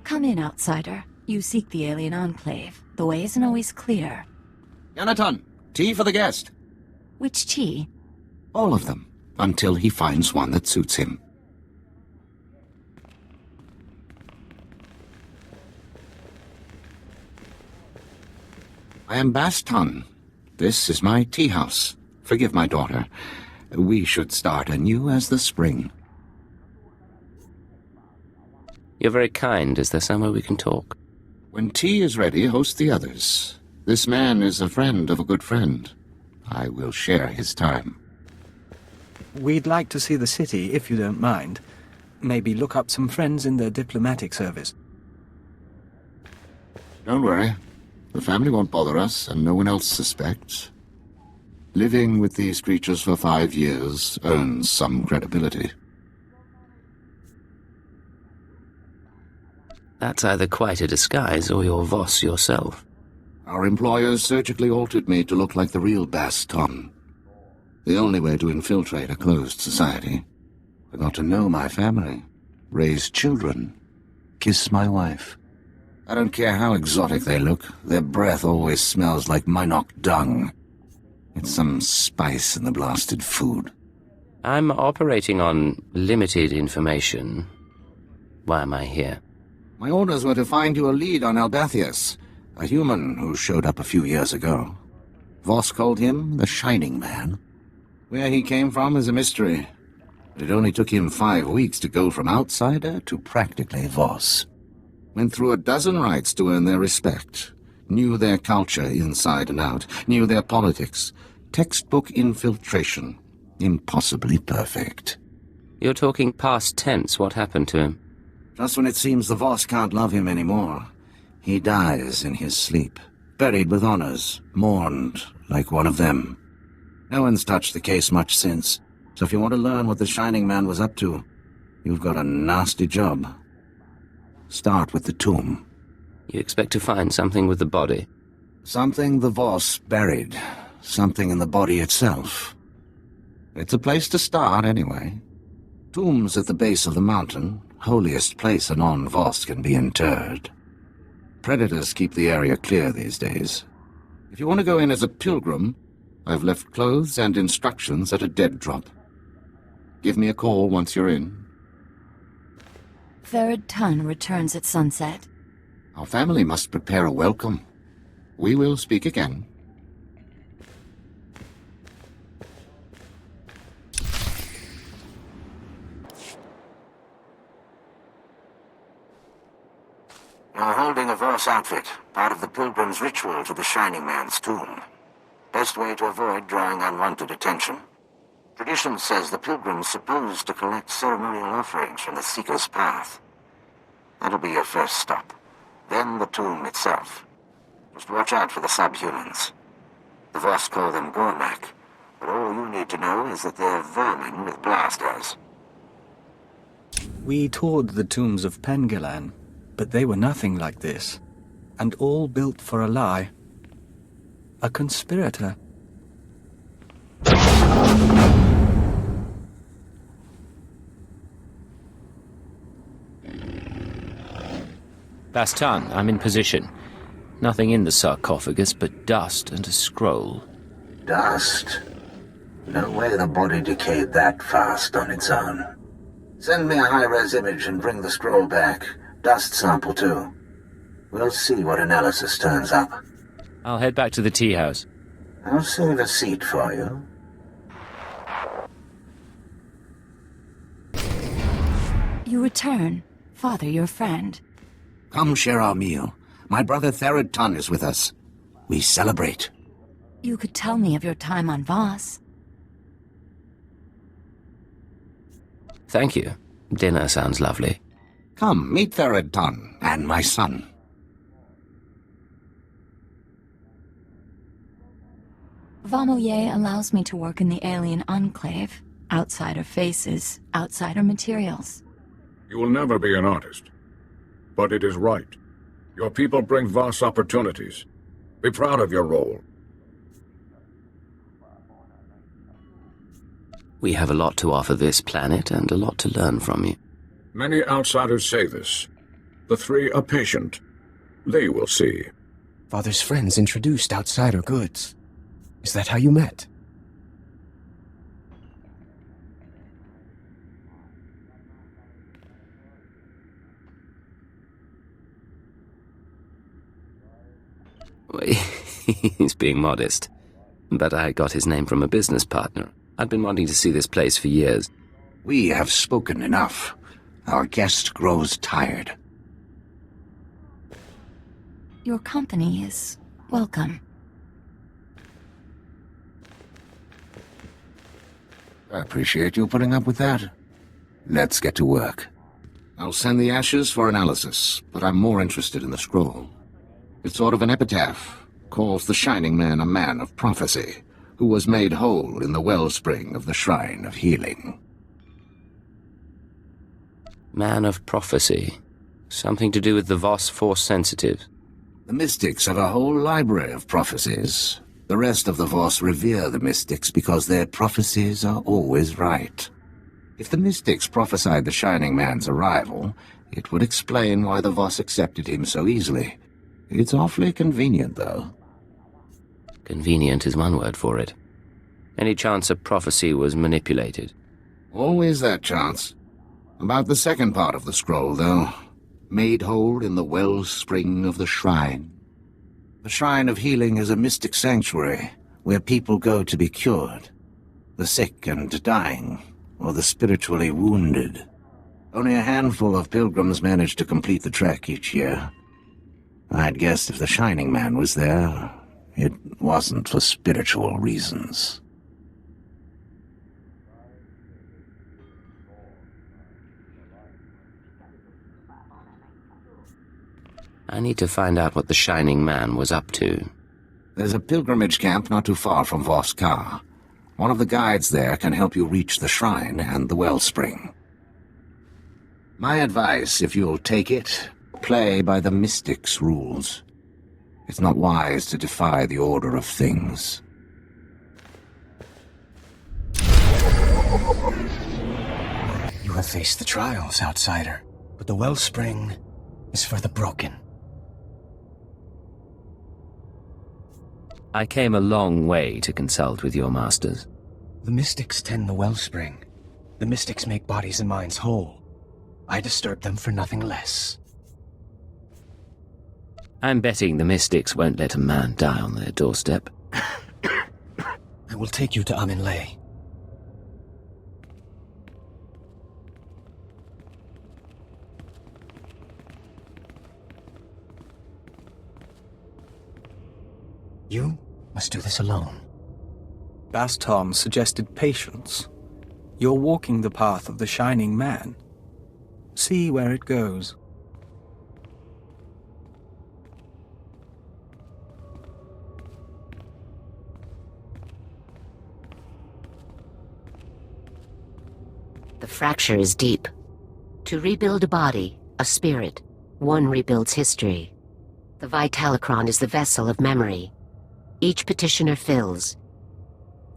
Come in, outsider. You seek the alien enclave. The way isn't always clear. Yanaton, tea for the guest. Which tea? All of them, until he finds one that suits him. I am Baston. This is my tea house. Forgive my daughter. We should start anew as the spring. You're very kind. Is there somewhere we can talk? When tea is ready, host the others. This man is a friend of a good friend. I will share his time. We'd like to see the city, if you don't mind. Maybe look up some friends in the diplomatic service. Don't worry. The family won't bother us, and no one else suspects. Living with these creatures for 5 years earns some credibility. That's either quite a disguise, or you're Voss yourself. Our employers surgically altered me to look like the real Baston. The only way to infiltrate a closed society. I got to know my family, raise children, kiss my wife. I don't care how exotic they look, their breath always smells like Minok dung. It's some spice in the blasted food. I'm operating on limited information. Why am I here? My orders were to find you a lead on Albathius, a human who showed up a few years ago. Voss called him the Shining Man. Where he came from is a mystery, but it only took him 5 weeks to go from outsider to practically Voss. Went through a dozen rites to earn their respect, knew their culture inside and out, knew their politics. Textbook infiltration. Impossibly perfect. You're talking past tense. What happened to him? Just when it seems the Voss can't love him anymore, he dies in his sleep, buried with honors, mourned like one of them. No one's touched the case much since, so if you want to learn what the Shining Man was up to, you've got a nasty job. Start with the tomb. You expect to find something with the body? Something the Voss buried. Something in the body itself. It's a place to start, anyway. Tombs at the base of the mountain, holiest place a non-Voss can be interred. Predators keep the area clear these days. If you want to go in as a pilgrim, I've left clothes and instructions at a dead drop. Give me a call once you're in. Third Ton returns at sunset. Our family must prepare a welcome. We will speak again. You're holding a Voss outfit, part of the pilgrim's ritual to the Shining Man's tomb. Best way to avoid drawing unwanted attention. Tradition says the pilgrim's supposed to collect ceremonial offerings from the Seeker's path. That'll be your first stop. Then the tomb itself. Just watch out for the subhumans. The Voss call them Gormak, but all you need to know is that they're vermin with blasters. We toured the tombs of Pengilan, but they were nothing like this, and all built for a lie. A conspirator. Bastan, I'm in position. Nothing in the sarcophagus but dust and a scroll. Dust? No way the body decayed that fast on its own. Send me a high-res image and bring the scroll back. Dust sample, too. We'll see what analysis turns up. I'll head back to the tea house. I'll save a seat for you. You return. Father, your friend. Come share our meal. My brother Third Ton is with us. We celebrate. You could tell me of your time on Voss. Thank you. Dinner sounds lovely. Come, meet Third Ton and my son. Vamoye allows me to work in the alien enclave. Outsider faces, outsider materials. You will never be an artist. But it is right. Your people bring Voss opportunities. Be proud of your role. We have a lot to offer this planet and a lot to learn from you. Many outsiders say this. The three are patient. They will see. Father's friends introduced outsider goods. Is that how you met? He's being modest. But I got his name from a business partner. I'd been wanting to see this place for years. We have spoken enough. Our guest grows tired. Your company is welcome. I appreciate you putting up with that. Let's get to work. I'll send the ashes for analysis, but I'm more interested in the scroll. It's sort of an epitaph. Calls the Shining Man a man of prophecy, who was made whole in the wellspring of the Shrine of Healing. Man of prophecy. Something to do with the Voss Force Sensitive. The Mystics have a whole library of prophecies. The rest of the Voss revere the Mystics because their prophecies are always right. If the Mystics prophesied the Shining Man's arrival, it would explain why the Voss accepted him so easily. It's awfully convenient, though. Convenient is one word for it. Any chance a prophecy was manipulated? Always that chance. About the second part of the scroll, though. Made whole in the wellspring of the shrine. The Shrine of Healing is a mystic sanctuary where people go to be cured. The sick and dying, or the spiritually wounded. Only a handful of pilgrims manage to complete the trek each year. I'd guessed if the Shining Man was there, it wasn't for spiritual reasons. I need to find out what the Shining Man was up to. There's a pilgrimage camp not too far from Voskar. One of the guides there can help you reach the shrine and the wellspring. My advice, if you'll take it, play by the Mystics' rules. It's not wise to defy the order of things. You have faced the trials, outsider, but the wellspring is for the broken. I came a long way to consult with your masters. The Mystics tend the wellspring. The Mystics make bodies and minds whole. I disturb them for nothing less. I'm betting the Mystics won't let a man die on their doorstep. I will take you to Aminlay. You must do this alone. Bastom suggested patience. You're walking the path of the Shining Man. See where it goes. The fracture is deep. To rebuild a body, a spirit, one rebuilds history. The Vitalocron is the vessel of memory. Each petitioner fills.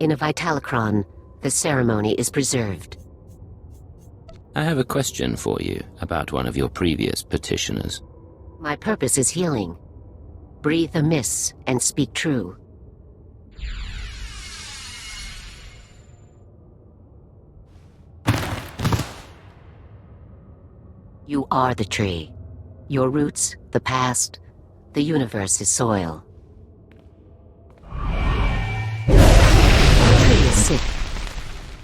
In a Vitalocron, the ceremony is preserved. I have a question for you about one of your previous petitioners. My purpose is healing. Breathe amiss and speak true. You are the tree. Your roots, the past, the universe is soil. The tree is sick.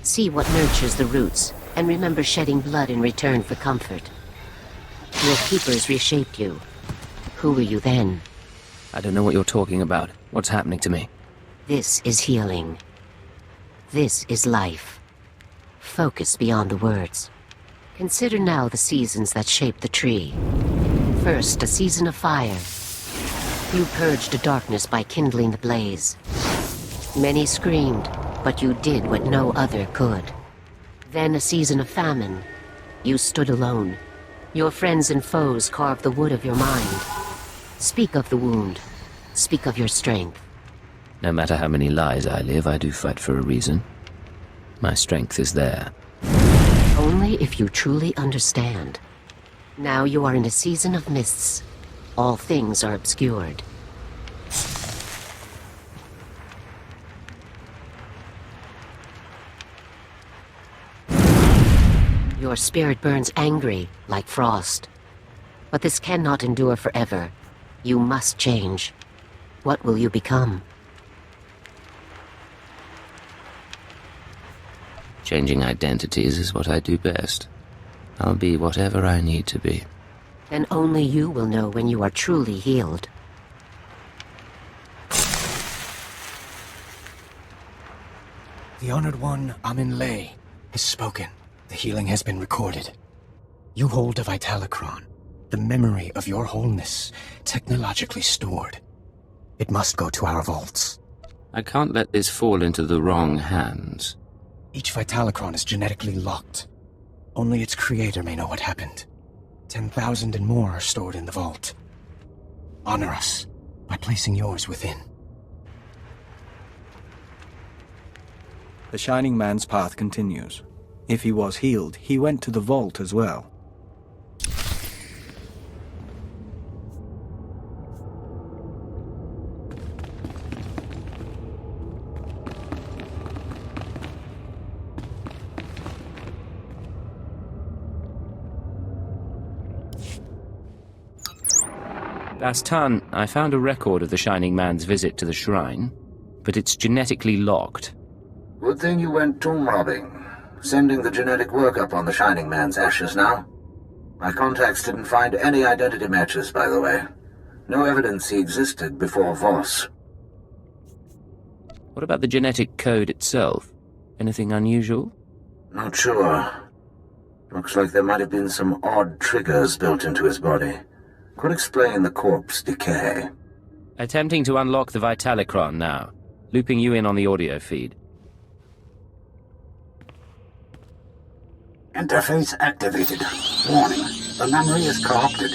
See what nurtures the roots, and remember shedding blood in return for comfort. Your keepers reshaped you. Who were you then? I don't know what you're talking about. What's happening to me? This is healing. This is life. Focus beyond the words. Consider now the seasons that shape the tree. First, a season of fire. You purged the darkness by kindling the blaze. Many screamed, but you did what no other could. Then a season of famine. You stood alone. Your friends and foes carved the wood of your mind. Speak of the wound. Speak of your strength. No matter how many lies I live, I do fight for a reason. My strength is there. Only if you truly understand. Now you are in a season of mists. All things are obscured. Your spirit burns angry, like frost. But this cannot endure forever. You must change. What will you become? Changing identities is what I do best. I'll be whatever I need to be. And only you will know when you are truly healed. The Honored One, Amin Lay, has spoken. The healing has been recorded. You hold a Vitalicron, the memory of your wholeness, technologically stored. It must go to our vaults. I can't let this fall into the wrong hands. Each Vitalicron is genetically locked. Only its creator may know what happened. 10,000 and more are stored in the vault. Honor us by placing yours within. The Shining Man's path continues. If he was healed, he went to the vault as well. Bastan, I found a record of the Shining Man's visit to the shrine, but it's genetically locked. Good thing you went tomb robbing. Sending the genetic workup on the Shining Man's ashes now. My contacts didn't find any identity matches, by the way. No evidence he existed before Voss. What about the genetic code itself? Anything unusual? Not sure. Looks like there might have been some odd triggers built into his body. Could explain the corpse decay. Attempting to unlock the Vitalicron now. Looping you in on the audio feed. Interface activated. Warning, the memory is corrupted.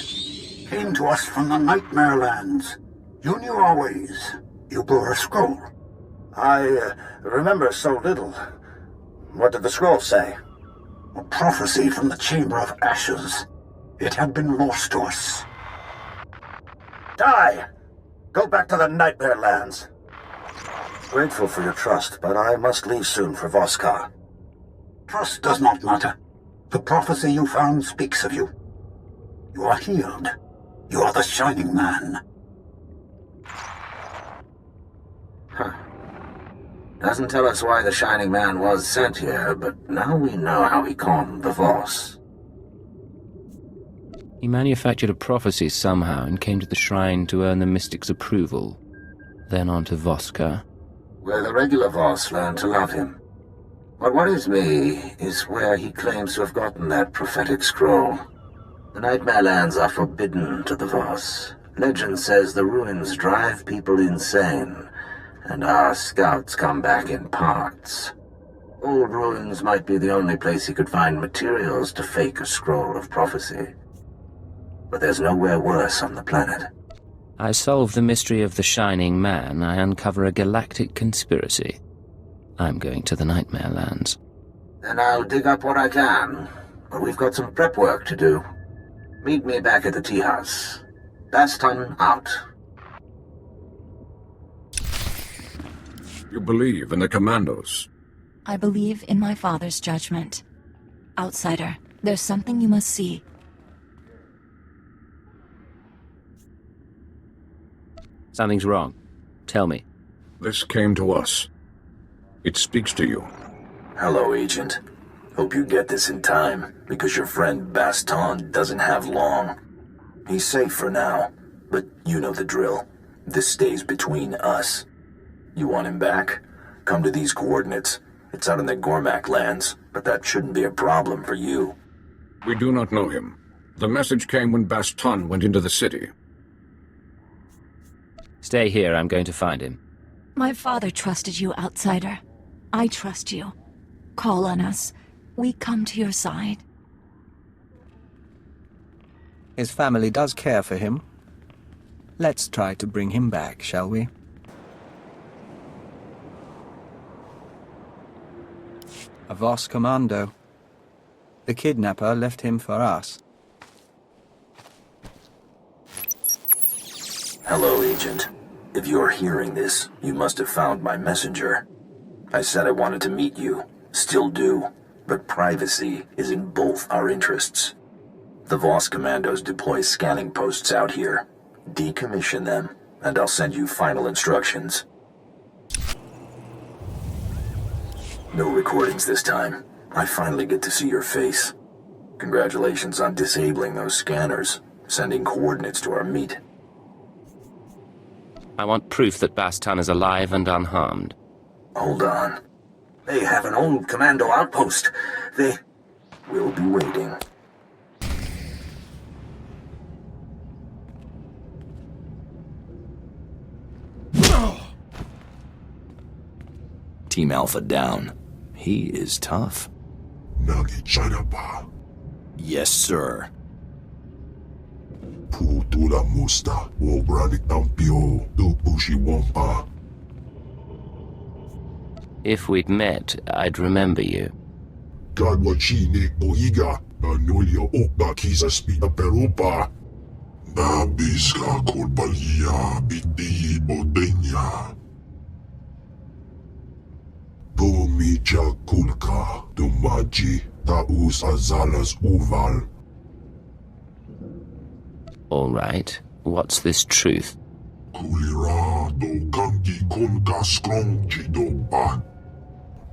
Came to us from the Nightmare Lands. You knew our ways. You bore a scroll. I remember so little. What did the scroll say? A prophecy from the Chamber of Ashes. It had been lost to us. Die! Go back to the Nightmare Lands. Grateful for your trust, but I must leave soon for Voskar. Trust does not matter. The prophecy you found speaks of you. You are healed. You are the Shining Man. Huh. Doesn't tell us why the Shining Man was sent here, but now we know how he calmed the Voss. He manufactured a prophecy somehow and came to the shrine to earn the mystic's approval. Then on to Voskar. Where the regular Voss learned to love him. What worries me is where he claims to have gotten that prophetic scroll. The Nightmare Lands are forbidden to the Voss. Legend says the ruins drive people insane, and our scouts come back in parts. Old ruins might be the only place he could find materials to fake a scroll of prophecy. But there's nowhere worse on the planet. I solve the mystery of the Shining Man, I uncover a galactic conspiracy. I'm going to the Nightmare Lands. Then I'll dig up what I can, but we've got some prep work to do. Meet me back at the tea house. Baston out. You believe in the commandos? I believe in my father's judgment. Outsider, there's something you must see. Something's wrong. Tell me. This came to us. It speaks to you. Hello, Agent. Hope you get this in time, because your friend Baston doesn't have long. He's safe for now, but you know the drill. This stays between us. You want him back? Come to these coordinates. It's out in the Gormak lands, but that shouldn't be a problem for you. We do not know him. The message came when Baston went into the city. Stay here, I'm going to find him. My father trusted you, outsider. I trust you. Call on us. We come to your side. His family does care for him. Let's try to bring him back, shall we? A Voss commando. The kidnapper left him for us. Hello, Agent. If you're hearing this, you must have found my messenger. I said I wanted to meet you. Still do. But privacy is in both our interests. The Voss commandos deploy scanning posts out here. Decommission them, and I'll send you final instructions. No recordings this time. I finally get to see your face. Congratulations on disabling those scanners, sending coordinates to our meet. I want proof that Baston is alive and unharmed. Hold on. They have an old commando outpost. We'll be waiting. Team Alpha down. He is tough. Nagi Chanapa. Yes, sir. Putula Musta. Wobrani Tampio. Dupushi Wampa. If we'd met, I'd remember you. Gadwachine Oiga. Anulia Okba Kisa Spita Perupa. Nabiska Kurbalia Biti Bodenya. Pomija Kulka. Dumaji. Taus Azalas Uval. All right. What's this truth? Kulira do Gangi Konga Strong Jidoba.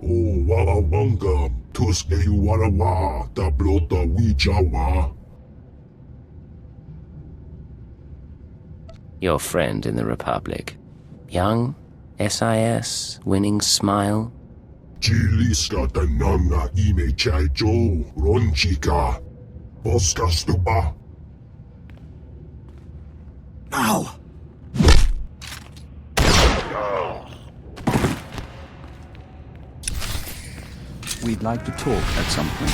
O Wawanga. Tuske Warawa. Tablota Wijawa. Your friend in the Republic. Young, SIS, winning smile. Chiliska Tananga Ime Chaicho. Ronchika. Boska Stupa. Now! We'd like to talk at some point.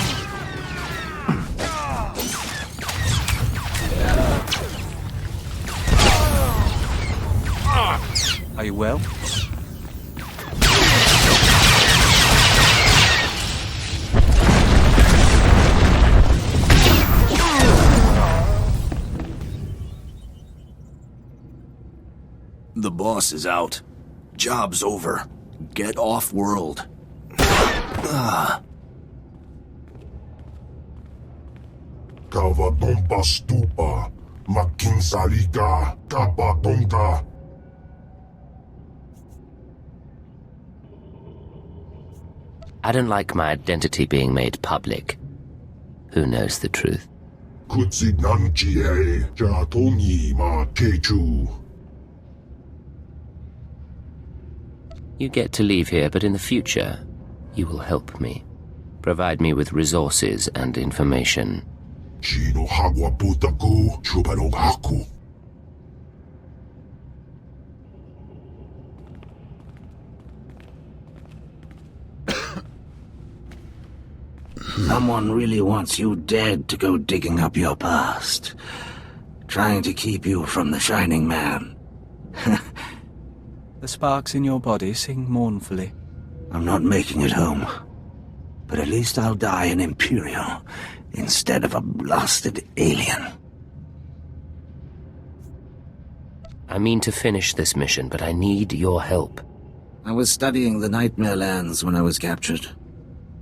Are you well? The boss is out. Job's over. Get off world. Kavatompa Stupa. Makin Salika. Kapatonka. I don't like my identity being made public. Who knows the truth? Kutsinanchie. Jatongi Ma Kechu. You get to leave here, but in the future, you will help me. Provide me with resources and information. Chino Hagwa Putaku. Chubanong Haku. Someone really wants you dead to go digging up your past. Trying to keep you from the Shining Man. The sparks in your body sing mournfully. I'm not making it home. But at least I'll die an Imperial instead of a blasted alien. I mean to finish this mission, but I need your help. I was studying the Nightmare Lands when I was captured.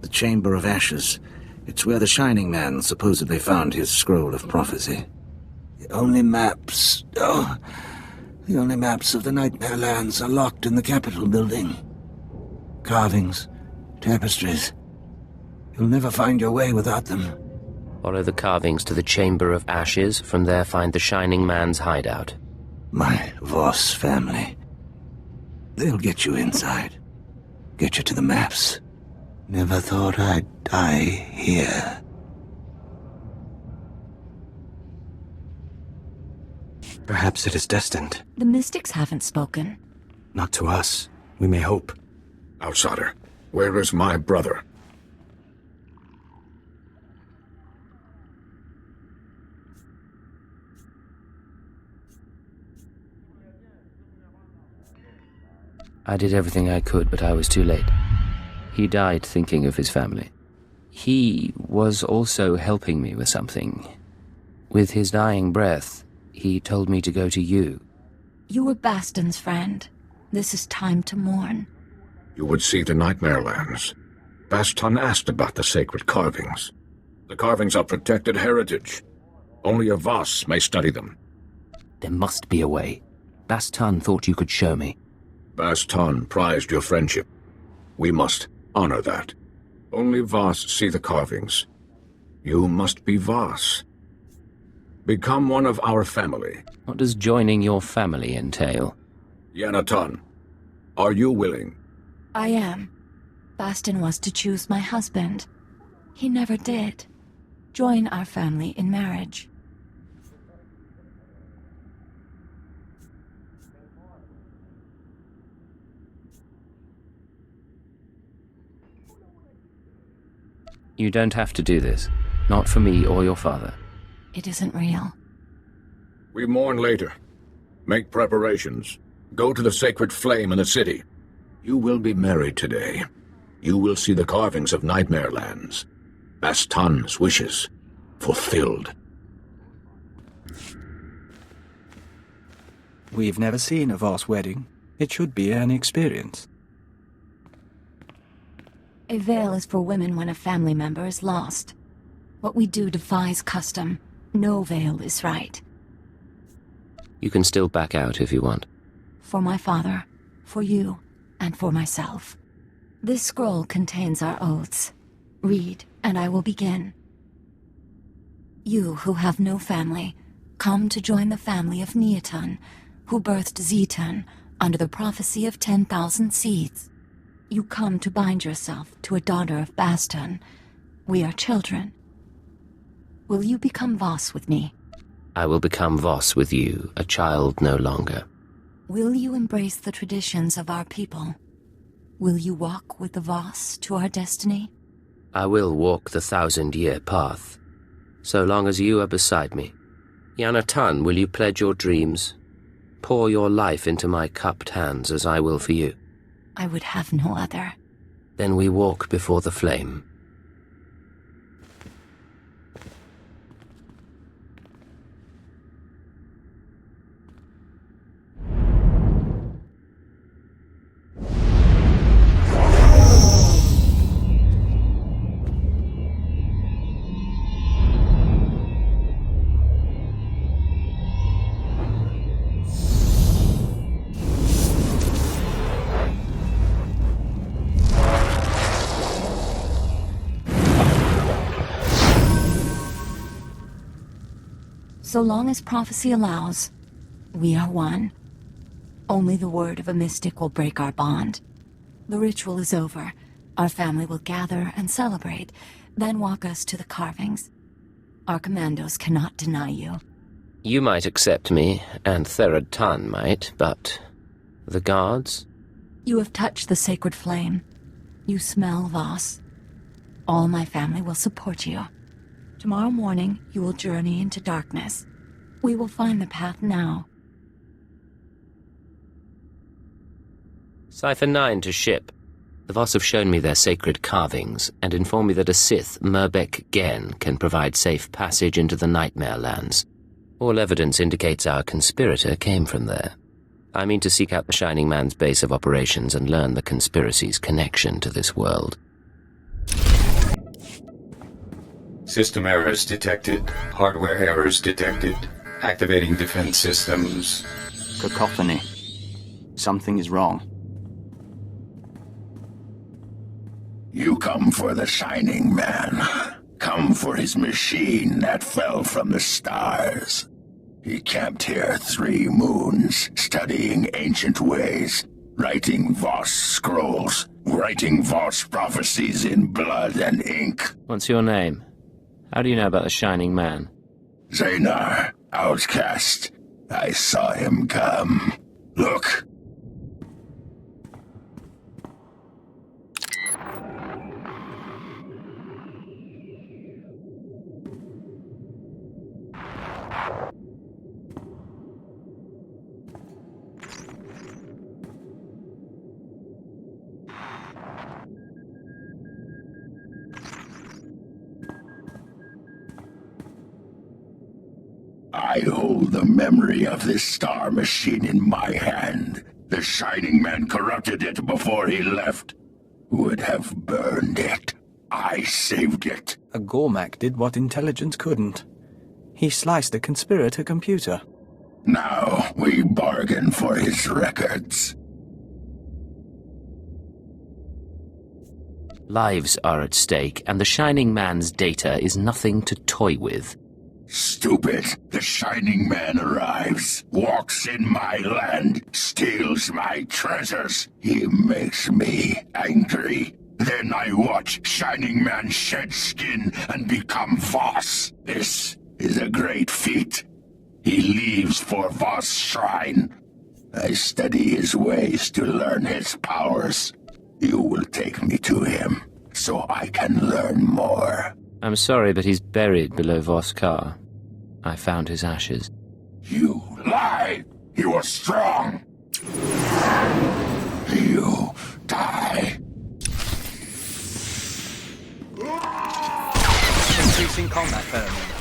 The Chamber of Ashes. It's where the Shining Man supposedly found his scroll of prophecy. The only maps of the Nightmare Lands are locked in the Capitol building. Carvings, tapestries. You'll never find your way without them. Follow the carvings to the Chamber of Ashes. From there, find the Shining Man's hideout. My Voss family. They'll get you inside. Get you to the maps. Never thought I'd die here. Perhaps it is destined. The mystics haven't spoken. Not to us. We may hope. Outsider, where is my brother? I did everything I could, but I was too late. He died thinking of his family. He was also helping me with something. With his dying breath, he told me to go to you. You were Baston's friend. This is time to mourn. You would see the Nightmare Lands. Baston asked about the sacred carvings. The carvings are protected heritage. Only a Voss may study them. There must be a way. Baston thought you could show me. Baston prized your friendship. We must honor that. Only Voss see the carvings. You must be Voss. Become one of our family. What does joining your family entail? Yanaton, are you willing? I am. Baston was to choose my husband. He never did. Join our family in marriage. You don't have to do this. Not for me or your father. It isn't real. We mourn later. Make preparations. Go to the sacred flame in the city. You will be married today. You will see the carvings of Nightmare Lands. Baston's wishes fulfilled. We've never seen a Voss wedding. It should be an experience. A veil is for women when a family member is lost. What we do defies custom. No veil is right. You can still back out if you want. For my father, for you, and for myself. This scroll contains our oaths. Read, and I will begin. You who have no family, come to join the family of Neotun, who birthed Zetun under the prophecy of 10,000 seeds. You come to bind yourself to a daughter of Baston. We are children. Will you become Voss with me? I will become Voss with you, a child no longer. Will you embrace the traditions of our people? Will you walk with the Voss to our destiny? I will walk the 1,000-year path, so long as you are beside me. Yanaton, will you pledge your dreams? Pour your life into my cupped hands as I will for you. I would have no other. Then we walk before the flame. So long as prophecy allows, we are one. Only the word of a mystic will break our bond. The ritual is over. Our family will gather and celebrate, then walk us to the carvings. Our commandos cannot deny you. You might accept me, and Therad Tan might, but the guards? You have touched the sacred flame. You smell Voss. All my family will support you. Tomorrow morning, you will journey into darkness. We will find the path now. Cipher 9 to ship. The Voss have shown me their sacred carvings, and inform me that a Sith, Merbek Gen, can provide safe passage into the Nightmare Lands. All evidence indicates our conspirator came from there. I mean to seek out the Shining Man's base of operations and learn the conspiracy's connection to this world. System errors detected. Hardware errors detected. Activating defense systems. Cacophony. Something is wrong. You come for the Shining Man. Come for his machine that fell from the stars. He camped here 3 moons, studying ancient ways, writing Voss scrolls, writing Voss prophecies in blood and ink. What's your name? How do you know about the Shining Man? Zanar, outcast. I saw him come. Look. I hold the memory of this star machine in my hand. The Shining Man corrupted it before he left. Would have burned it. I saved it. A Gormak did what intelligence couldn't. He sliced a conspirator computer. Now we bargain for his records. Lives are at stake, and the Shining Man's data is nothing to toy with. Stupid. The Shining Man arrives, walks in my land, steals my treasures. He makes me angry. Then I watch Shining Man shed skin and become Voss. This is a great feat. He leaves for Voss' shrine. I study his ways to learn his powers. You will take me to him, so I can learn more. I'm sorry, but he's buried below Voskar. I found his ashes. You lie! He was strong! You die! Increasing combat pheromone.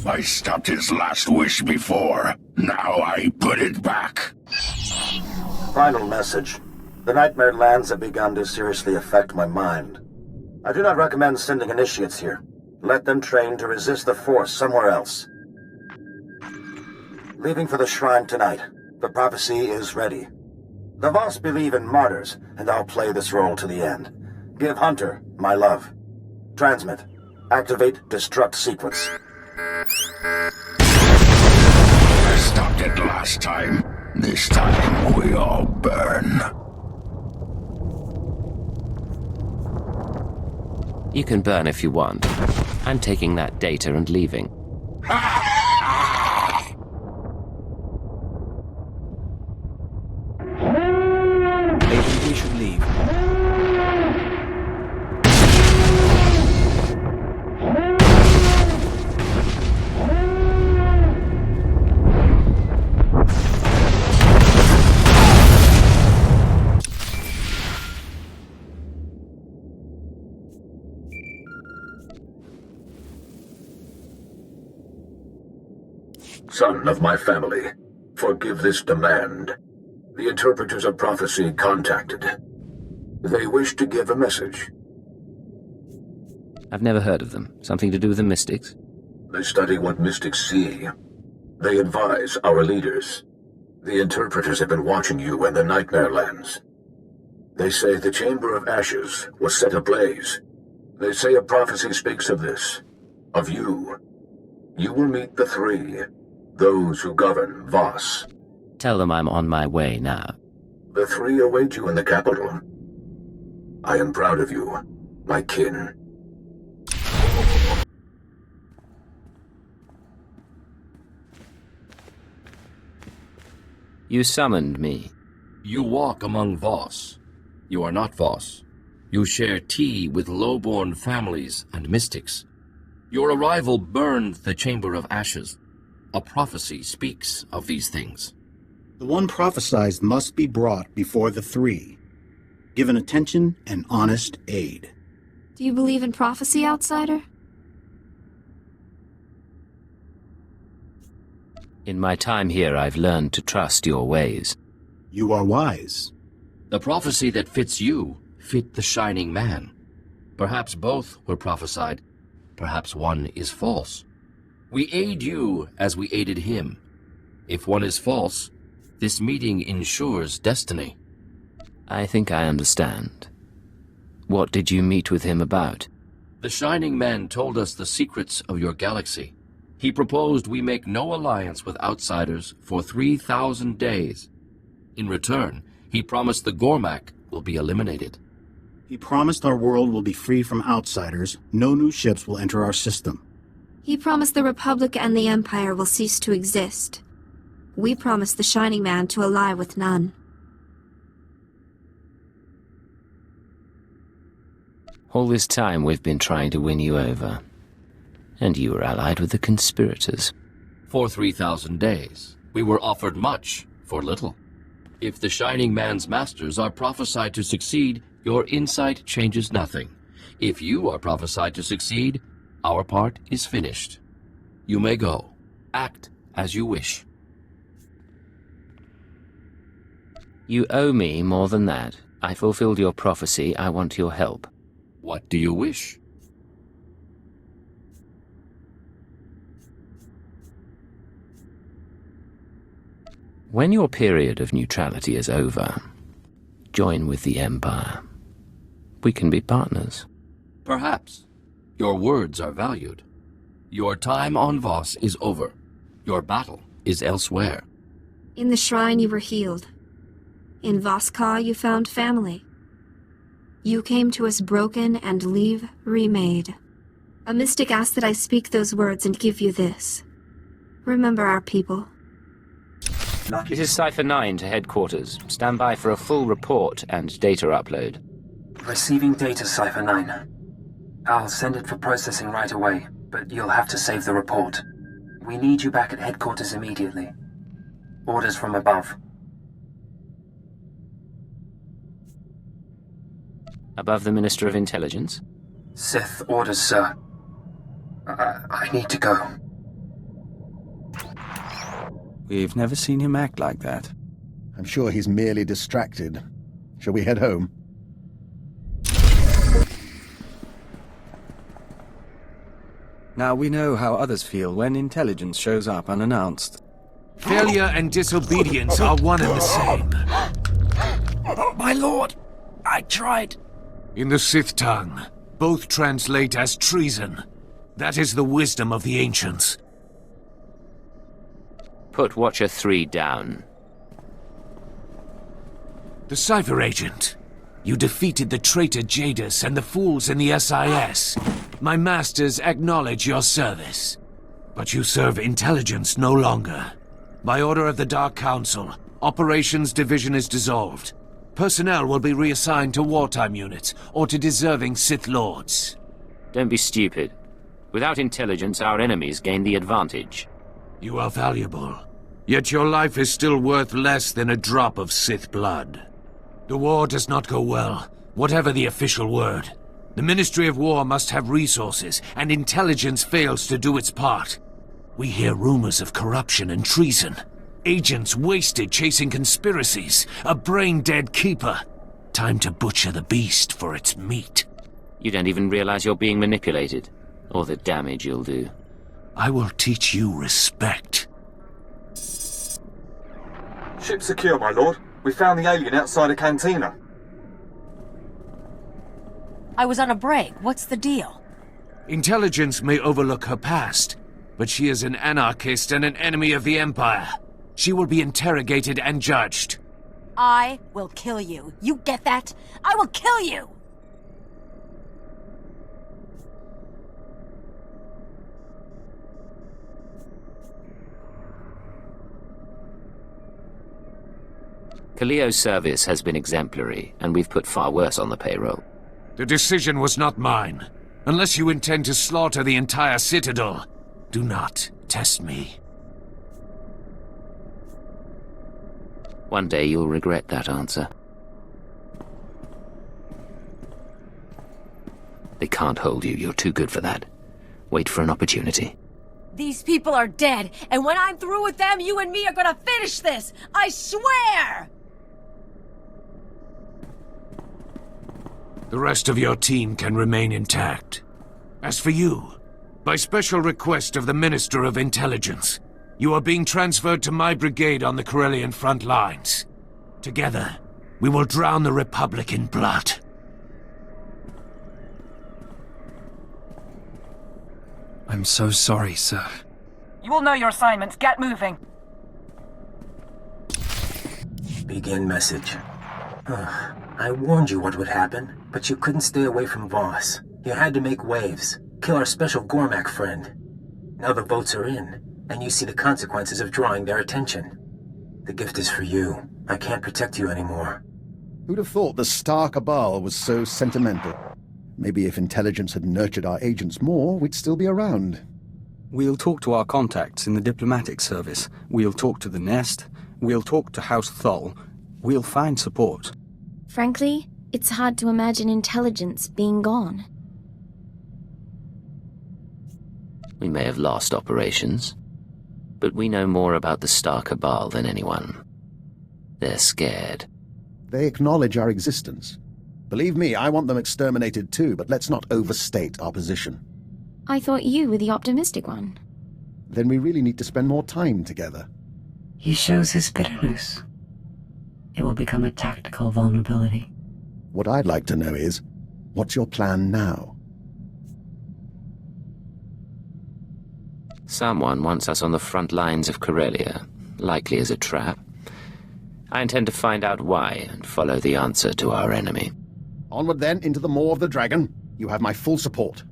I stopped his last wish before. Now I put it back. Final message. The Nightmare Lands have begun to seriously affect my mind. I do not recommend sending initiates here. Let them train to resist the Force somewhere else. Leaving for the shrine tonight. The prophecy is ready. The Voss believe in martyrs, and I'll play this role to the end. Give Hunter my love. Transmit. Activate destruct sequence. I stopped it last time. This time we all burn. You can burn if you want. I'm taking that data and leaving. Maybe we should leave. Son of my family, forgive this demand. The interpreters of prophecy contacted. They wish to give a message. I've never heard of them. Something to do with the mystics? They study what mystics see. They advise our leaders. The interpreters have been watching you and the Nightmare Lands. They say the Chamber of Ashes was set ablaze. They say a prophecy speaks of this, of you. You will meet the three, those who govern Voss. Tell them I'm on my way now. The three await you in the capital. I am proud of you, my kin. You summoned me. You walk among Voss. You are not Voss. You share tea with low-born families and mystics. Your arrival burned the Chamber of Ashes. A prophecy speaks of these things. The one prophesied must be brought before the three. given attention and honest aid. Do you believe in prophecy, outsider? In my time here, I've learned to trust your ways. You are wise. The prophecy that fits you fit the Shining Man. Perhaps both were prophesied. Perhaps one is false. We aid you as we aided him. If one is false, this meeting ensures destiny. I think I understand. What did you meet with him about? The Shining Man told us the secrets of your galaxy. He proposed we make no alliance with outsiders for 3,000 days. In return, he promised the Gormak will be eliminated. He promised our world will be free from outsiders. No new ships will enter our system. He promised the Republic and the Empire will cease to exist. We promised the Shining Man to ally with none. All this time we've been trying to win you over. And you were allied with the conspirators. For 3,000 days, we were offered much for little. If the Shining Man's masters are prophesied to succeed, your insight changes nothing. If you are prophesied to succeed, our part is finished. You may go. Act as you wish. You owe me more than that. I fulfilled your prophecy. I want your help. What do you wish? When your period of neutrality is over, join with the Empire. We can be partners. Perhaps. Your words are valued. Your time on Voss is over. Your battle is elsewhere. In the shrine you were healed. In Voskar you found family. You came to us broken and leave remade. A mystic asked that I speak those words and give you this. Remember our people. This is Cypher 9 to headquarters. Stand by for a full report and data upload. Receiving data, Cypher 9. I'll send it for processing right away, but you'll have to save the report. We need you back at headquarters immediately. Orders from above. Above the Minister of Intelligence? Sith orders, sir. I need to go. We've never seen him act like that. I'm sure he's merely distracted. Shall we head home? Now we know how others feel when intelligence shows up unannounced. Failure and disobedience are one and the same. My lord, I tried. In the Sith tongue, both translate as treason. That is the wisdom of the ancients. Put Watcher 3 down. The Cypher Agent. You defeated the traitor Jadis and the fools in the SIS. My masters acknowledge your service. But you serve intelligence no longer. By order of the Dark Council, Operations Division is dissolved. Personnel will be reassigned to wartime units or to deserving Sith Lords. Don't be stupid. Without intelligence, our enemies gain the advantage. You are valuable. Yet your life is still worth less than a drop of Sith blood. The war does not go well, whatever the official word. The Ministry of War must have resources, and intelligence fails to do its part. We hear rumors of corruption and treason. Agents wasted chasing conspiracies. A brain-dead keeper. Time to butcher the beast for its meat. You don't even realize you're being manipulated, or the damage you'll do. I will teach you respect. Ship secure, my lord. We found the alien outside a cantina. I was on a break. What's the deal? Intelligence may overlook her past, but she is an anarchist and an enemy of the Empire. She will be interrogated and judged. I will kill you. You get that? I will kill you! Kalio's service has been exemplary, and we've put far worse on the payroll. The decision was not mine. Unless you intend to slaughter the entire Citadel, do not test me. One day you'll regret that answer. They can't hold you. You're too good for that. Wait for an opportunity. These people are dead, and when I'm through with them, you and me are gonna finish this! I swear! The rest of your team can remain intact. As for you, by special request of the Minister of Intelligence, you are being transferred to my brigade on the Corellian front lines. Together, we will drown the Republic in blood. I'm so sorry, sir. You will know your assignments. Get moving. Begin message. I warned you what would happen, but you couldn't stay away from Voss. You had to make waves, kill our special Gormak friend. Now the votes are in, and you see the consequences of drawing their attention. The gift is for you. I can't protect you anymore. Who'd have thought the Star Cabal was so sentimental? Maybe if intelligence had nurtured our agents more, we'd still be around. We'll talk to our contacts in the diplomatic service. We'll talk to the Nest. We'll talk to House Thol. We'll find support. Frankly, it's hard to imagine intelligence being gone. We may have lost operations, but we know more about the Star Cabal than anyone. They're scared. They acknowledge our existence. Believe me, I want them exterminated too, but let's not overstate our position. I thought you were the optimistic one. Then we really need to spend more time together. He shows his bitterness. It will become a tactical vulnerability. What I'd like to know is, what's your plan now? Someone wants us on the front lines of Corellia, likely as a trap. I intend to find out why and follow the answer to our enemy. Onward then, into the maw of the dragon. You have my full support.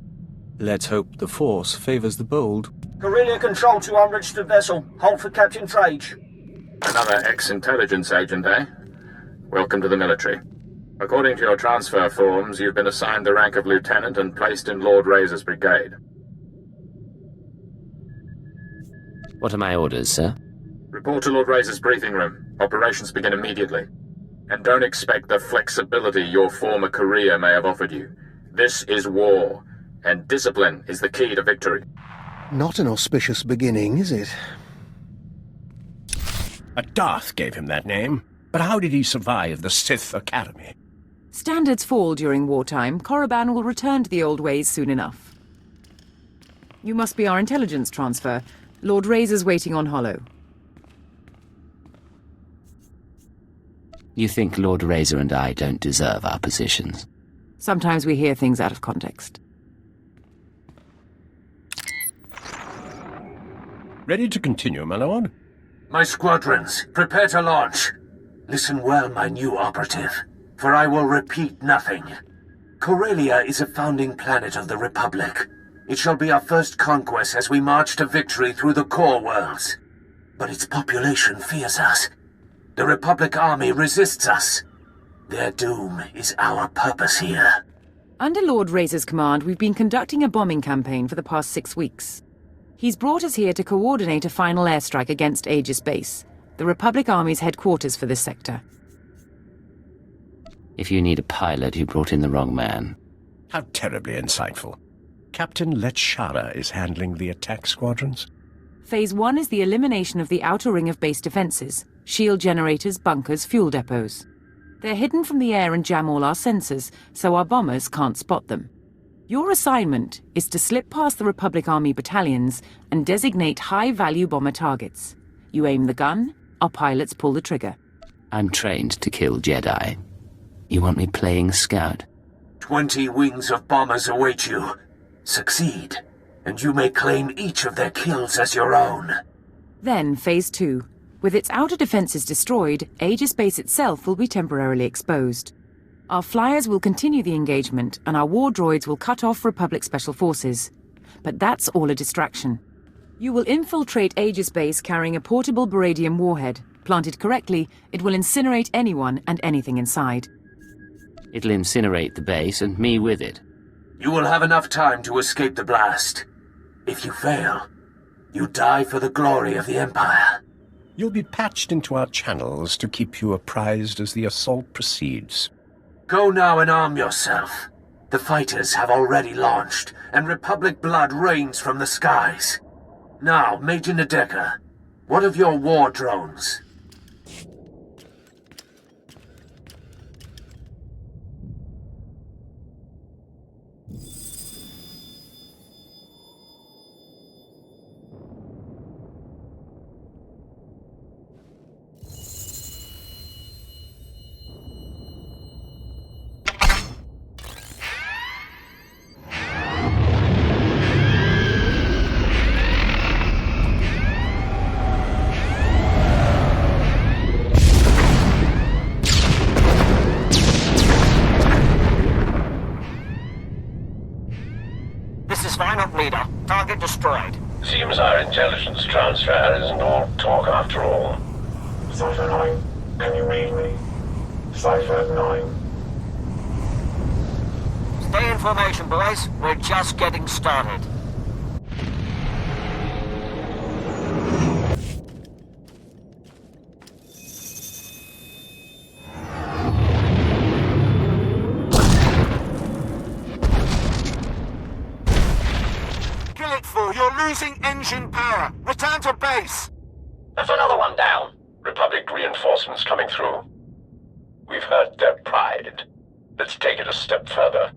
Let's hope the Force favors the bold. Corellia Control to unregistered vessel. Hold for Captain Trage. Another ex-intelligence agent, eh? Welcome to the military. According to your transfer forms, you've been assigned the rank of lieutenant and placed in Lord Razor's brigade. What are my orders, sir? Report to Lord Razor's briefing room. Operations begin immediately. And don't expect the flexibility your former career may have offered you. This is war, and discipline is the key to victory. Not an auspicious beginning, is it? A Darth gave him that name, but how did he survive the Sith Academy? Standards fall during wartime. Korriban will return to the old ways soon enough. You must be our intelligence transfer. Lord Razor's waiting on Hollow. You think Lord Razor and I don't deserve our positions? Sometimes we hear things out of context. Ready to continue, my lord? My squadrons, prepare to launch. Listen well, my new operative, for I will repeat nothing. Corellia is a founding planet of the Republic. It shall be our first conquest as we march to victory through the core worlds. But its population fears us. The Republic army resists us. Their doom is our purpose here. Under Lord Razor's command, we've been conducting a bombing campaign for the past 6 weeks. He's brought us here to coordinate a final airstrike against Aegis Base, the Republic Army's headquarters for this sector. If you need a pilot, you brought in the wrong man. How terribly insightful. Captain Letshara is handling the attack squadrons? Phase 1 is the elimination of the outer ring of base defenses, shield generators, bunkers, fuel depots. They're hidden from the air and jam all our sensors, so our bombers can't spot them. Your assignment is to slip past the Republic Army battalions and designate high-value bomber targets. You aim the gun, our pilots pull the trigger. I'm trained to kill Jedi. You want me playing scout? 20 wings of bombers await you. Succeed, and you may claim each of their kills as your own. Then, Phase 2. With its outer defenses destroyed, Aegis Base itself will be temporarily exposed. Our flyers will continue the engagement, and our war droids will cut off Republic Special Forces. But that's all a distraction. You will infiltrate Aegis Base carrying a portable Baradium warhead. Planted correctly, it will incinerate anyone and anything inside. It'll incinerate the base and me with it. You will have enough time to escape the blast. If you fail, you die for the glory of the Empire. You'll be patched into our channels to keep you apprised as the assault proceeds. Go now and arm yourself. The fighters have already launched, and Republic blood rains from the skies. Now, Major Nadeka, what of your war drones? Leader, target destroyed. Seems our intelligence transfer isn't all talk after all. Cypher 9, can you read me? Cypher 9. Stay in formation, boys. We're just getting started. You're losing engine power. Return to base. That's another one down. Republic reinforcements coming through. We've hurt their pride. Let's take it a step further.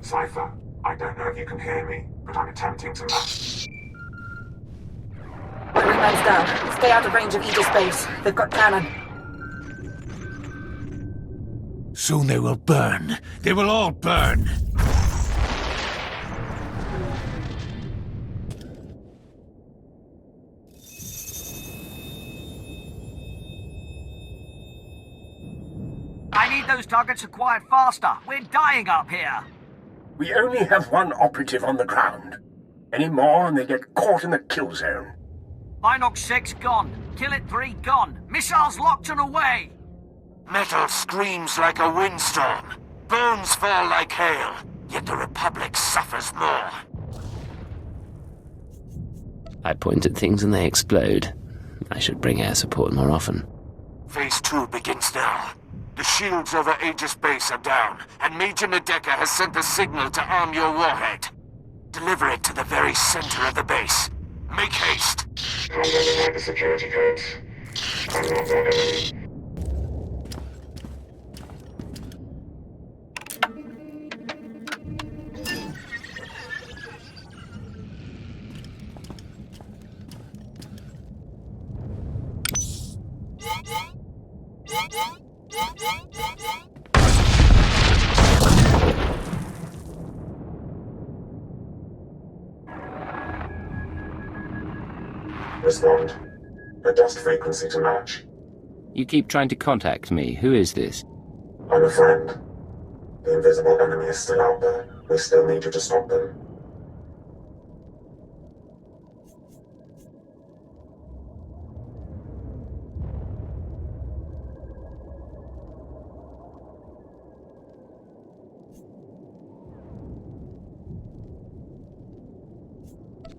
Cypher, I don't know if you can hear me, but I'm attempting to match. Wingman's down. Stay out of range of Aegis base. They've got cannon. Soon they will burn. They will all burn. I need those targets acquired faster. We're dying up here. We only have one operative on the ground. Any more and they get caught in the kill zone. Binox 6 gone. Kill it 3 gone. Missiles locked and away. Metal screams like a windstorm. Bones fall like hail. Yet the Republic suffers more. I point at things and they explode. I should bring air support more often. Phase 2 begins now. The shields over Aegis base are down, and Major Nadeka has sent the signal to arm your warhead. Deliver it to the very center of the base. Make haste. I'm running out the security codes. I'm not their enemy. Respond. Adjust frequency to match. You keep trying to contact me. Who is this? I'm a friend. The invisible enemy is still out there. We still need you to stop them.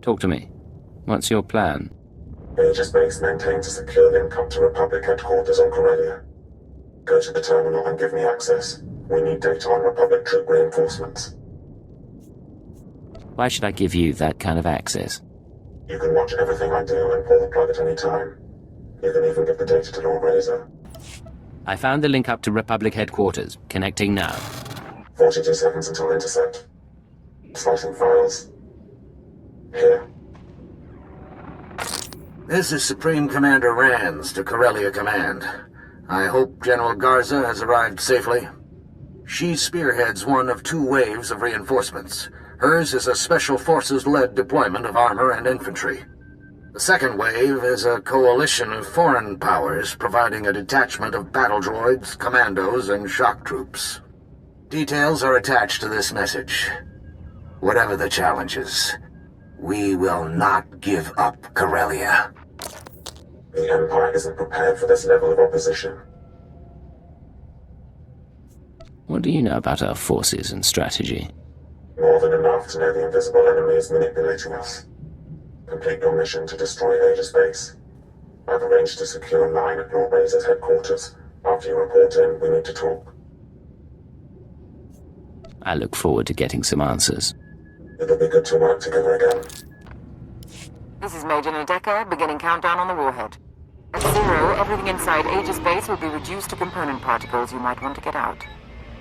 Talk to me. What's your plan? Aegis Base maintains a secure link up to Republic headquarters on Corellia. Go to the terminal and give me access. We need data on Republic troop reinforcements. Why should I give you that kind of access? You can watch everything I do and pull the plug at any time. You can even give the data to Lord Razor. I found the link up to Republic headquarters. Connecting now. 42 seconds until intercept. Slicing files. Here. This is Supreme Commander Rands to Corellia Command. I hope General Garza has arrived safely. She spearheads one of 2 waves of reinforcements. Hers is a Special Forces-led deployment of armor and infantry. The second wave is a coalition of foreign powers providing a detachment of battle droids, commandos, and shock troops. Details are attached to this message. Whatever the challenges, we will not give up Corellia. The Empire isn't prepared for this level of opposition. What do you know about our forces and strategy? More than enough to know the invisible enemy is manipulating us. Complete your mission to destroy Aegis Base. I've arranged to secure a line at Lord Razor's headquarters. After you report in, we need to talk. I look forward to getting some answers. It'll be good to work together again. This is Major Nadeka, beginning countdown on the warhead. At 0, everything inside Aegis Base will be reduced to component particles. You might want to get out.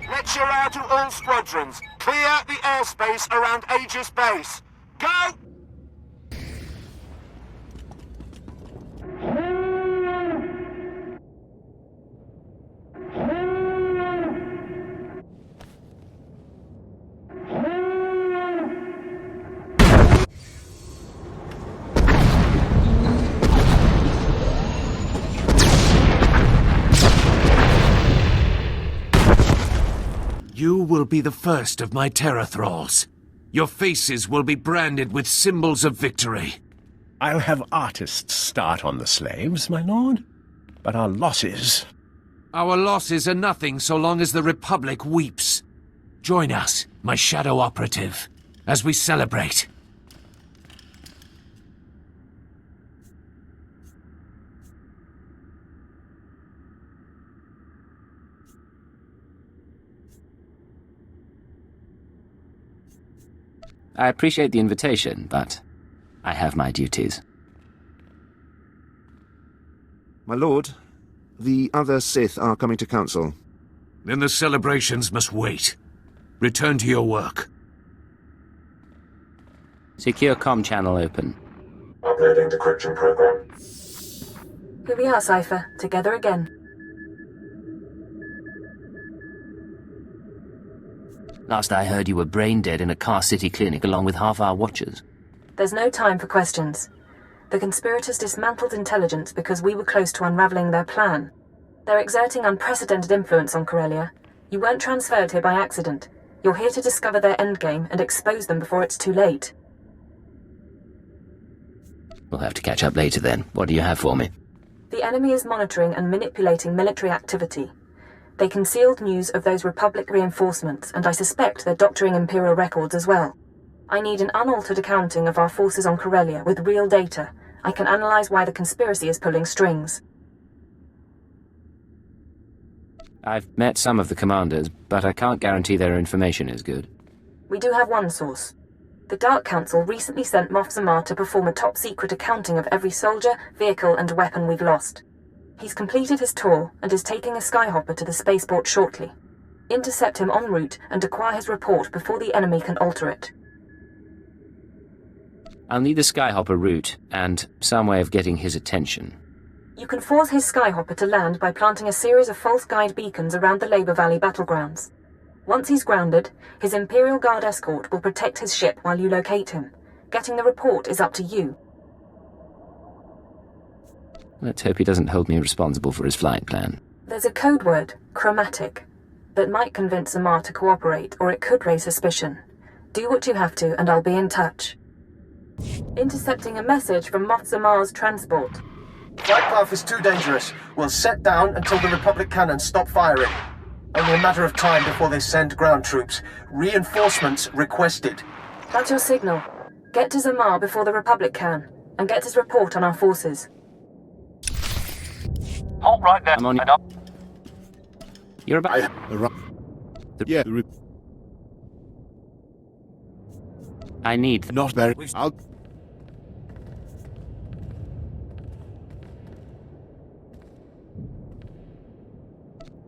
Lecture out to all squadrons. Clear the airspace around Aegis Base. Go! You will be the first of my terror thralls. Your faces will be branded with symbols of victory. I'll have artists start on the slaves, my lord. But our losses... Our losses are nothing so long as the Republic weeps. Join us, my shadow operative, as we celebrate. I appreciate the invitation, but I have my duties. My lord, the other Sith are coming to council. Then the celebrations must wait. Return to your work. Secure comm channel open. Uploading decryption program. Here we are, Cypher. Together again. Last I heard, you were brain dead in a Car City clinic along with half our watchers. There's no time for questions. The conspirators dismantled intelligence because we were close to unraveling their plan. They're exerting unprecedented influence on Corellia. You weren't transferred here by accident. You're here to discover their endgame and expose them before it's too late. We'll have to catch up later then. What do you have for me? The enemy is monitoring and manipulating military activity. They concealed news of those Republic reinforcements, and I suspect they're doctoring Imperial records as well. I need an unaltered accounting of our forces on Corellia with real data. I can analyze why the conspiracy is pulling strings. I've met some of the commanders, but I can't guarantee their information is good. We do have one source. The Dark Council recently sent Moff Zamar to perform a top-secret accounting of every soldier, vehicle, and weapon we've lost. He's completed his tour and is taking a skyhopper to the spaceport shortly. Intercept him en route and acquire his report before the enemy can alter it. I'll need the skyhopper route and some way of getting his attention. You can force his skyhopper to land by planting a series of false guide beacons around the Labor Valley battlegrounds. Once he's grounded, his Imperial Guard escort will protect his ship while you locate him. Getting the report is up to you. Let's hope he doesn't hold me responsible for his flight plan. There's a code word, chromatic, that might convince Zamar to cooperate, or it could raise suspicion. Do what you have to, and I'll be in touch. Intercepting a message from Moff Zamar's transport. Flight path is too dangerous. We'll set down until the Republic cannons stop firing. Only a matter of time before they send ground troops. Reinforcements requested. That's your signal. Get to Zamar before the Republic can, and get his report on our forces. Halt right there. I'm on and up. You're about... I need... Not very...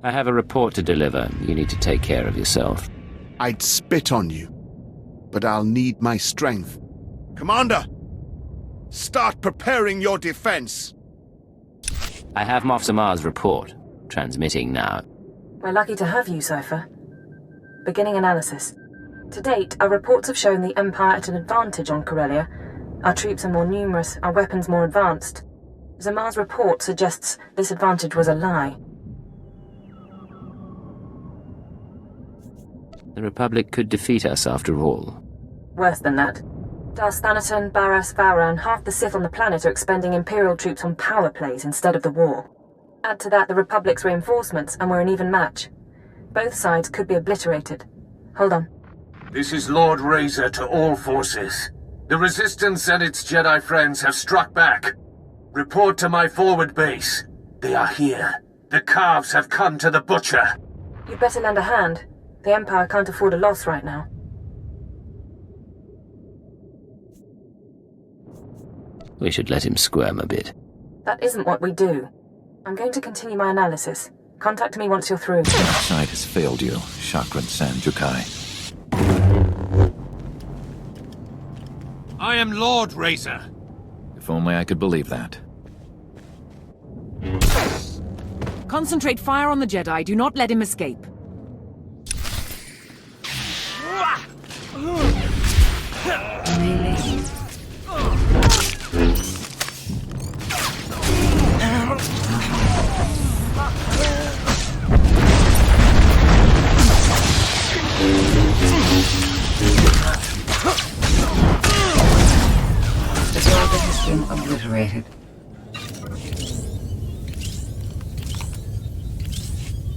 I have a report to deliver. You need to take care of yourself. I'd spit on you, but I'll need my strength. Commander! Start preparing your defense! I have Moff Zamar's report. Transmitting now. We're lucky to have you, Cypher. Beginning analysis. To date, our reports have shown the Empire at an advantage on Corellia. Our troops are more numerous, our weapons more advanced. Zamar's report suggests this advantage was a lie. The Republic could defeat us after all. Worse than that. Darth Thanaton, Barras, Vowran, half the Sith on the planet are expending Imperial troops on power plays instead of the war. Add to that the Republic's reinforcements, and we're an even match. Both sides could be obliterated. Hold on. This is Lord Razor to all forces. The Resistance and its Jedi friends have struck back. Report to my forward base. They are here. The calves have come to the butcher. You'd better lend a hand. The Empire can't afford a loss right now. We should let him squirm a bit. That isn't what we do. I'm going to continue my analysis. Contact me once you're through. Sight has failed you, Chakran Sanjukai. I am Lord Razor. If only I could believe that. Concentrate fire on the Jedi. Do not let him escape. The target has been obliterated.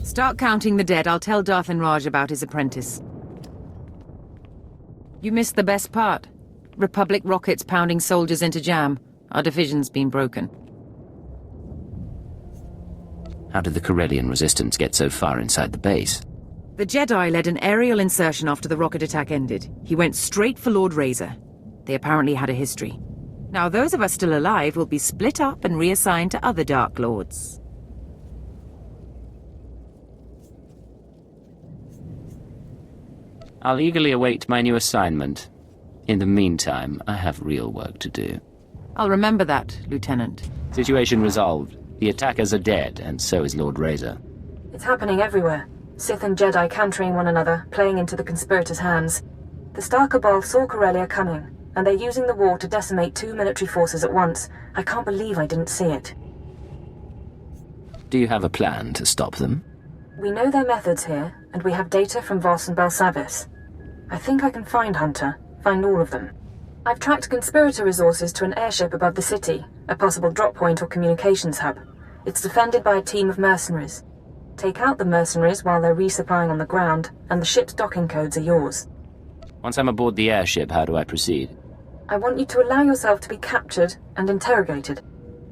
Start counting the dead. I'll tell Darth and Raj about his apprentice. You missed the best part. Republic rockets pounding soldiers into jam. Our division's been broken. How did the Corellian resistance get so far inside the base? The Jedi led an aerial insertion after the rocket attack ended. He went straight for Lord Razor. They apparently had a history. Now those of us still alive will be split up and reassigned to other Dark Lords. I'll eagerly await my new assignment. In the meantime, I have real work to do. I'll remember that, Lieutenant. Situation resolved. The attackers are dead, and so is Lord Razor. It's happening everywhere. Sith and Jedi countering one another, playing into the conspirators' hands. The Star Cabal saw Corellia coming, and they're using the war to decimate 2 military forces at once. I can't believe I didn't see it. Do you have a plan to stop them? We know their methods here, and we have data from Voss and Belsavis. I think I can find Hunter, find all of them. I've tracked conspirator resources to an airship above the city, a possible drop point or communications hub. It's defended by a team of mercenaries. Take out the mercenaries while they're resupplying on the ground, and the ship's docking codes are yours. Once I'm aboard the airship, how do I proceed? I want you to allow yourself to be captured and interrogated.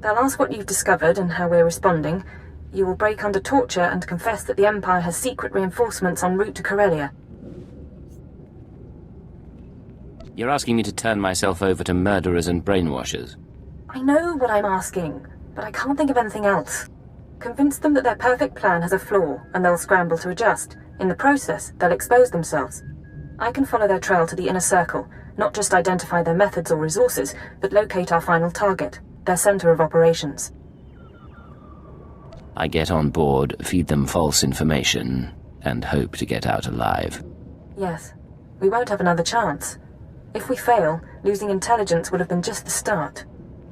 They'll ask what you've discovered and how we're responding. You will break under torture and confess that the Empire has secret reinforcements en route to Corellia. You're asking me to turn myself over to murderers and brainwashers. I know what I'm asking, but I can't think of anything else. Convince them that their perfect plan has a flaw, and they'll scramble to adjust. In the process, they'll expose themselves. I can follow their trail to the inner circle, not just identify their methods or resources, but locate our final target, their center of operations. I get on board, feed them false information, and hope to get out alive. Yes. We won't have another chance. If we fail, losing intelligence would have been just the start.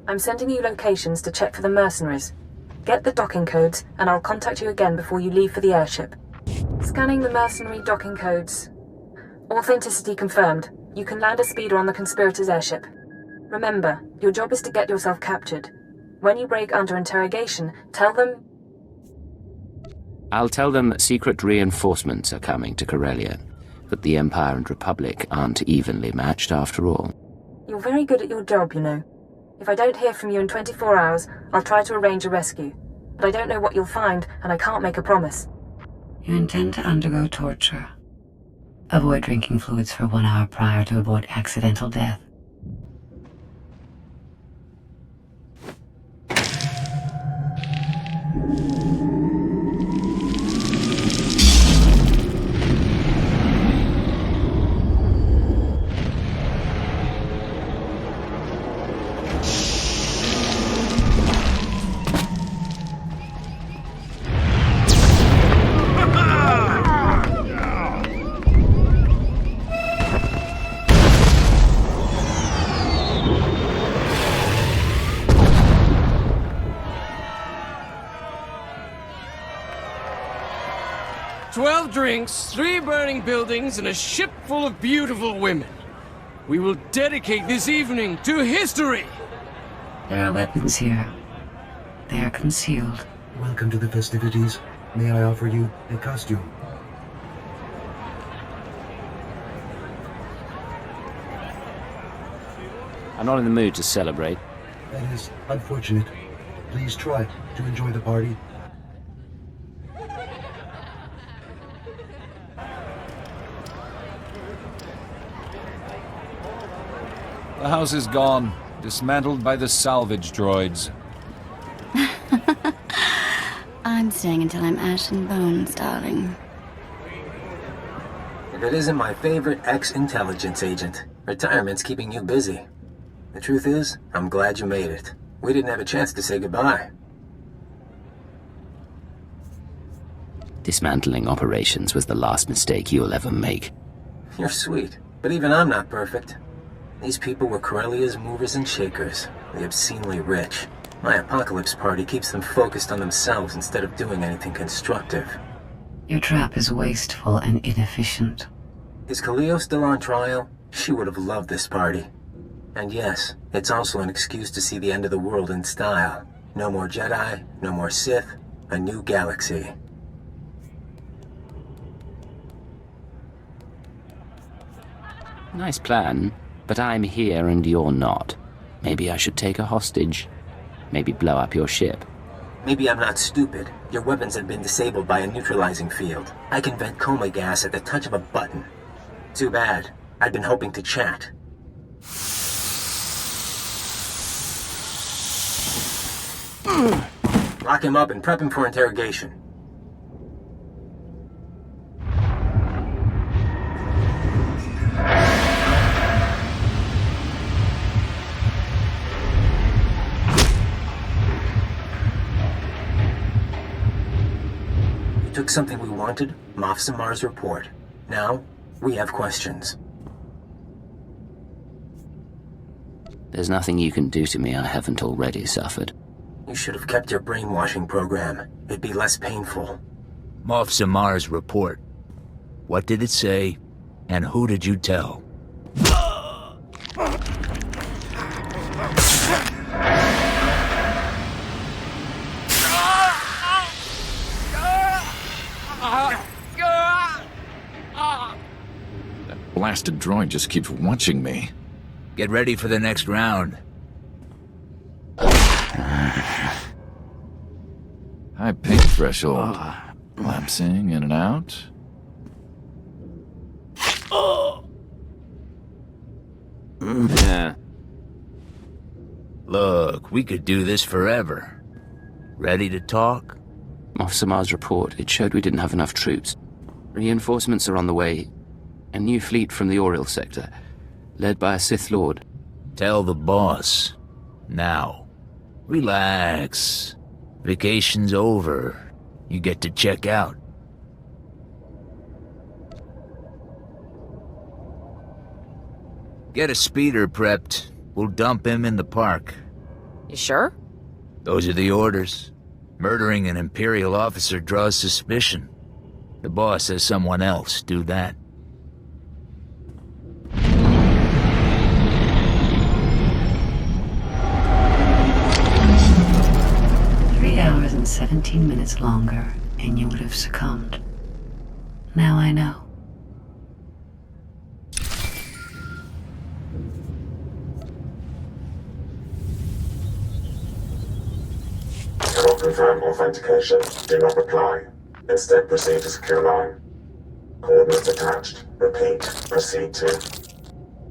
I'm sending you locations to check for the mercenaries. Get the docking codes, and I'll contact you again before you leave for the airship. Scanning the mercenary docking codes. Authenticity confirmed. You can land a speeder on the conspirators' airship. Remember, your job is to get yourself captured. When you break under interrogation, tell them... I'll tell them secret reinforcements are coming to Corellia, but the Empire and Republic aren't evenly matched after all. You're very good at your job, you know. If I don't hear from you in 24 hours, I'll try to arrange a rescue. But I don't know what you'll find, and I can't make a promise. You intend to undergo torture. Avoid drinking fluids for 1 hour prior to avoid accidental death. Drinks, 3 burning buildings, and a ship full of beautiful women. We will dedicate this evening to history! There are weapons here. They are concealed. Welcome to the festivities. May I offer you a costume? I'm not in the mood to celebrate. That is unfortunate. Please try to enjoy the party. The house is gone, dismantled by the salvage droids. I'm staying until I'm ash and bones, darling. If it isn't my favorite ex-intelligence agent, retirement's keeping you busy. The truth is, I'm glad you made it. We didn't have a chance to say goodbye. Dismantling operations was the last mistake you'll ever make. You're sweet, but even I'm not perfect. These people were Corellia's movers and shakers, the obscenely rich. My apocalypse party keeps them focused on themselves instead of doing anything constructive. Your trap is wasteful and inefficient. Is Kaleo still on trial? She would have loved this party. And yes, it's also an excuse to see the end of the world in style. No more Jedi, no more Sith, a new galaxy. Nice plan, but I'm here and you're not. Maybe I should take a hostage. Maybe blow up your ship. Maybe I'm not stupid. Your weapons have been disabled by a neutralizing field. I can vent coma gas at the touch of a button. Too bad. I'd been hoping to chat. Lock him up and prep him for interrogation. We took something we wanted, Moff Samar's report. Now, we have questions. There's nothing you can do to me I haven't already suffered. You should have kept your brainwashing program. It'd be less painful. Moff Samar's report. What did it say, and who did you tell? That blasted droid just keeps watching me. Get ready for the next round. High pain threshold. Lapsing in and out. Yeah. Look, we could do this forever. Ready to talk? Moff Samar's report, it showed we didn't have enough troops. Reinforcements are on the way. A new fleet from the Oriel sector, led by a Sith Lord. Tell the boss. Now. Relax. Vacation's over. You get to check out. Get a speeder prepped. We'll dump him in the park. You sure? Those are the orders. Murdering an Imperial officer draws suspicion. The boss says someone else do that. Hours and 17 minutes longer, and you would have succumbed. Now I know. Cannot confirm authentication. Do not reply. Instead, proceed to secure line. Coordinates attached. Repeat. Proceed to